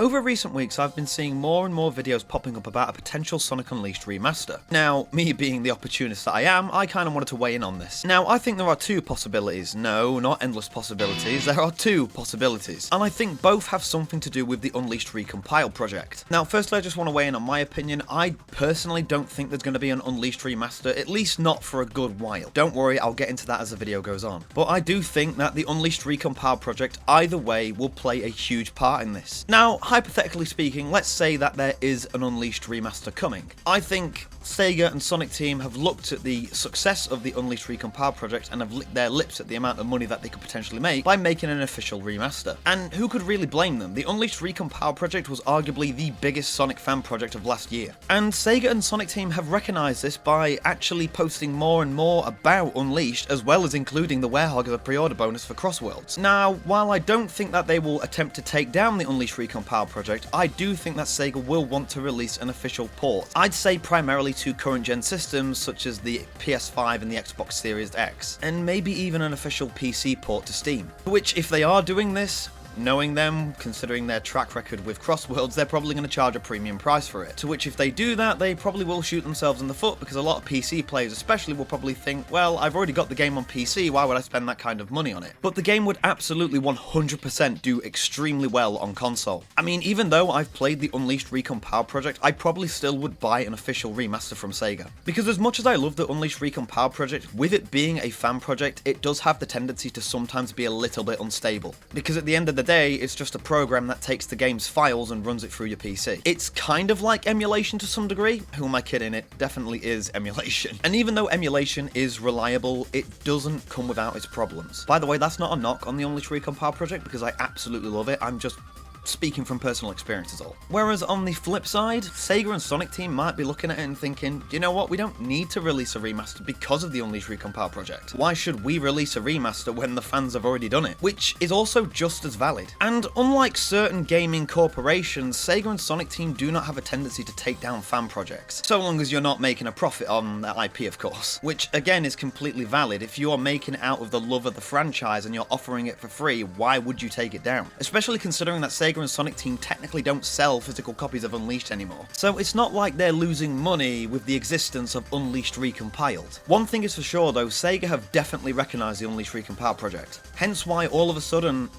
Over recent weeks, I've been seeing more and more videos popping up about a potential Sonic Unleashed remaster. Now, me being the opportunist that I am, I kind of wanted to weigh in on this. Now, I think there are two possibilities. No, not endless possibilities. There are two possibilities. And I think both have something to do with the Unleashed Recompile project. Now, firstly, I just want to weigh in on my opinion. I personally don't think there's going to be an Unleashed remaster, at least not for a good while. Don't worry, I'll get into that as the video goes on. But I do think that the Unleashed Recompile project, either way, will play a huge part in this. Now, hypothetically speaking, let's say that there is an Unleashed remaster coming. I think Sega and Sonic Team have looked at the success of the Unleashed Recompile project and have licked their lips at the amount of money that they could potentially make by making an official remaster. And who could really blame them? The Unleashed Recompile project was arguably the biggest Sonic fan project of last year. And Sega and Sonic Team have recognised this by actually posting more and more about Unleashed, as well as including the werehog as a pre-order bonus for Crossworlds. Now, while I don't think that they will attempt to take down the Unleashed Recompile project, I do think that Sega will want to release an official port. I'd say primarily to current gen systems such as the PS5 and the Xbox Series X, and maybe even an official PC port to Steam. Which, if they are doing this, knowing them, considering their track record with Crossworlds, they're probably going to charge a premium price for it. To which if they do that, they probably will shoot themselves in the foot, because a lot of PC players especially will probably think, well, I've already got the game on PC, why would I spend that kind of money on it? But the game would absolutely 100% do extremely well on console. I mean, even though I've played the Unleashed Recompile project, I probably still would buy an official remaster from Sega. Because as much as I love the Unleashed Recompile project, with it being a fan project, it does have the tendency to sometimes be a little bit unstable. Because at the end of the day, it's just a program that takes the game's files and runs it through your PC. It's kind of like emulation to some degree. Who am I kidding? It definitely is emulation. And even though emulation is reliable, it doesn't come without its problems. By the way, that's not a knock on the Unleashed Recompile project, because I absolutely love it. I'm just speaking from personal experience is all. Whereas on the flip side, Sega and Sonic Team might be looking at it and thinking, you know what, we don't need to release a remaster because of the Unleashed Recompile project. Why should we release a remaster when the fans have already done it? Which is also just as valid. And unlike certain gaming corporations, Sega and Sonic Team do not have a tendency to take down fan projects. So long as you're not making a profit on the IP, of course. Which again is completely valid. If you are making it out of the love of the franchise and you're offering it for free, why would you take it down? Especially considering that Sega and Sonic Team technically don't sell physical copies of Unleashed anymore. So it's not like they're losing money with the existence of Unleashed Recompiled. One thing is for sure though, Sega have definitely recognised the Unleashed Recompile project. Hence why all of a sudden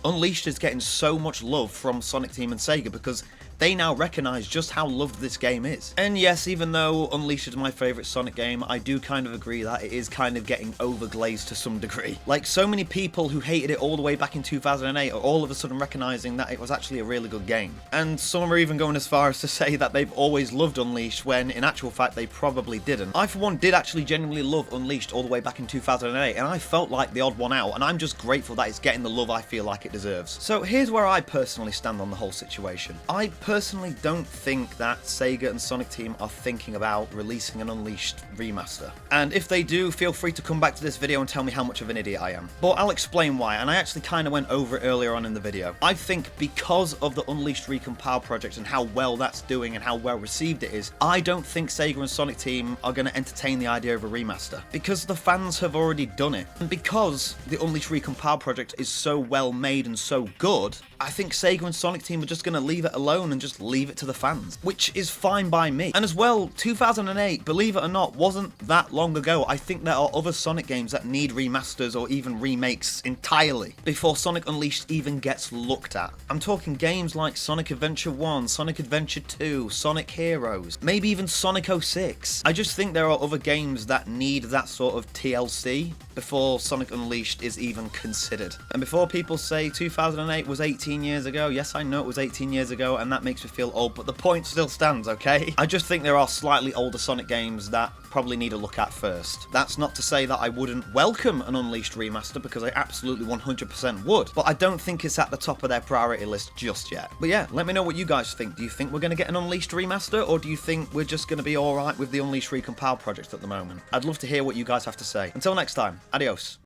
Unleashed is getting so much love from Sonic Team and Sega, because they now recognise just how loved this game is. And yes, even though Unleashed is my favourite Sonic game, I do kind of agree that it is kind of getting overglazed to some degree. Like, so many people who hated it all the way back in 2008 are all of a sudden recognising that it was actually a really good game. And some are even going as far as to say that they've always loved Unleashed, when in actual fact they probably didn't. I for one did actually genuinely love Unleashed all the way back in 2008, and I felt like the odd one out, and I'm just grateful that it's getting the love I feel like it deserves. So here's where I personally stand on the whole situation. I personally don't think that Sega and Sonic Team are thinking about releasing an Unleashed remaster. And if they do, feel free to come back to this video and tell me how much of an idiot I am. But I'll explain why, and I actually kind of went over it earlier on in the video. I think because of the Unleashed Recompile project and how well that's doing and how well received it is, I don't think Sega and Sonic Team are going to entertain the idea of a remaster. Because the fans have already done it. And because the Unleashed Recompile project is so well made and so good, I think Sega and Sonic Team are just going to leave it alone and just leave it to the fans, which is fine by me. And as well, 2008, believe it or not, wasn't that long ago. I think there are other Sonic games that need remasters or even remakes entirely before Sonic Unleashed even gets looked at. I'm talking games like Sonic Adventure 1, Sonic Adventure 2, Sonic Heroes, maybe even Sonic 06. I just think there are other games that need that sort of TLC before Sonic Unleashed is even considered. And before people say 2008 was 18 years ago, yes, I know it was 18 years ago, and that makes me feel old, but the point still stands, okay? I just think there are slightly older Sonic games that probably need a look at first. That's not to say that I wouldn't welcome an Unleashed remaster, because I absolutely 100% would, but I don't think it's at the top of their priority list just yet. But yeah, let me know what you guys think. Do you think we're going to get an Unleashed remaster, or do you think we're just going to be alright with the Unleashed Recompile project at the moment? I'd love to hear what you guys have to say. Until next time, adios.